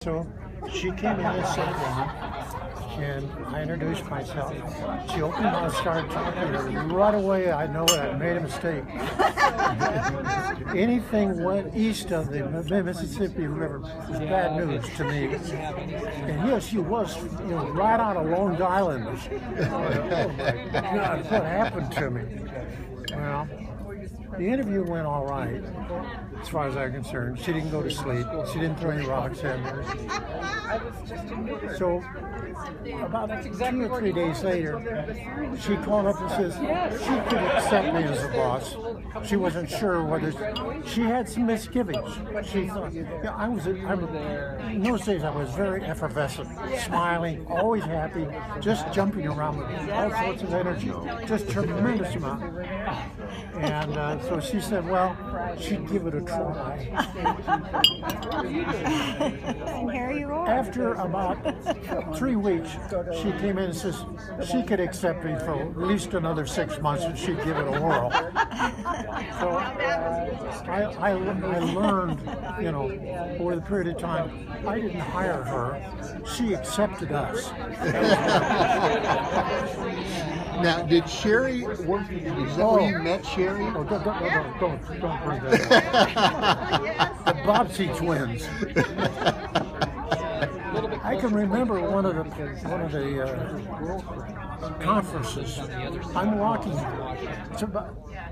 So she came in and sat down, and I introduced myself. She opened my mouth, started talking to her. Right away, I know I made a mistake. Anything went east of the Mississippi River was bad news to me. And yes, she was, right out of Long Island. Oh my God, what happened to me? Well, the interview went all right, as far as I'm concerned. She didn't go to sleep. She didn't throw any rocks at me. So, about 2 or 3 days later, she called up and says she could accept me as a boss. She wasn't sure whether she had some misgivings. She thought, in those days I was very effervescent, smiling, always happy, just jumping around with all sorts of energy, just tremendous amount. And so she said, well, she'd give it a try. And here you are. After about 3 weeks, she came in and says she could accept me for at least another 6 months and she'd give it a whirl. So I learned, over the period of time, I didn't hire her. She accepted us. Now, did Sherry work? Is that where you met Sherry? Oh, don't bring that up. The Bobbsey twins. I can remember one of the conferences. I'm walking.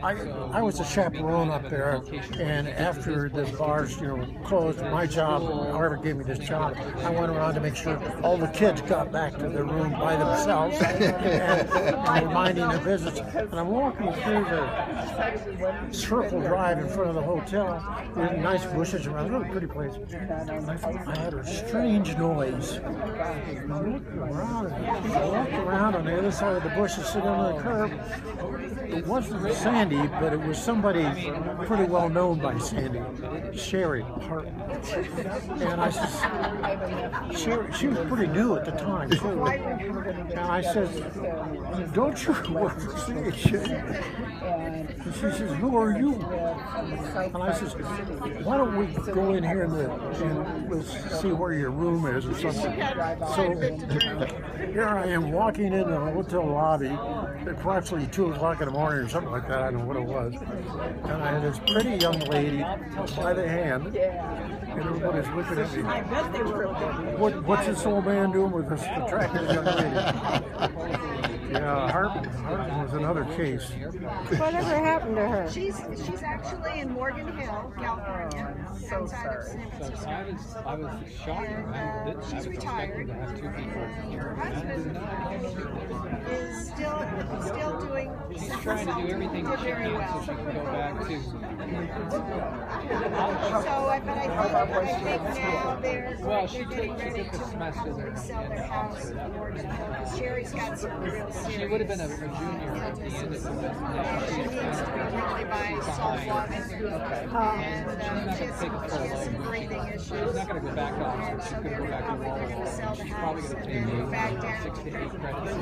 I was a chaperone up there, and after the bars, closed, my job, whoever gave me this job, I went around to make sure all the kids got back to their room by themselves and were minding their business. And I'm walking through the circle drive in front of the hotel with nice bushes around, really pretty place. And I heard a strange noise. I walked around on the other side of the bushes, sitting on the curb. It wasn't Sandy, but it was somebody pretty well known by Sandy, Sherry Hartman. And I said, Sherry, she was pretty new at the time, too. And I said, don't you work for CHA? And she says, who are you? And I said, why don't we go in here and we'll see where your room is or something. So here I am walking into the hotel lobby at approximately 2 o'clock in the morning or something like that. I don't know what it was. And I had this pretty young lady by the hand, and everybody's looking at me. What's this old man doing with this attractive young lady? Yeah, Hartman was another case. Whatever happened to her? She's actually in Morgan Hill, California, outside of San Francisco. I was shocked. And she's retired. Her husband is still doing. She's trying to do everything she can so she can go back to. So, but I think now they're getting ready to sell their house in Morgan Hill. Sherry's got some real serious. She would have been a junior at the end of the business. She needs to be really by self-love, and she has some breathing issues. She's not going to go back on. So they're probably going to sell the house and move back down. 6 to 8 credits.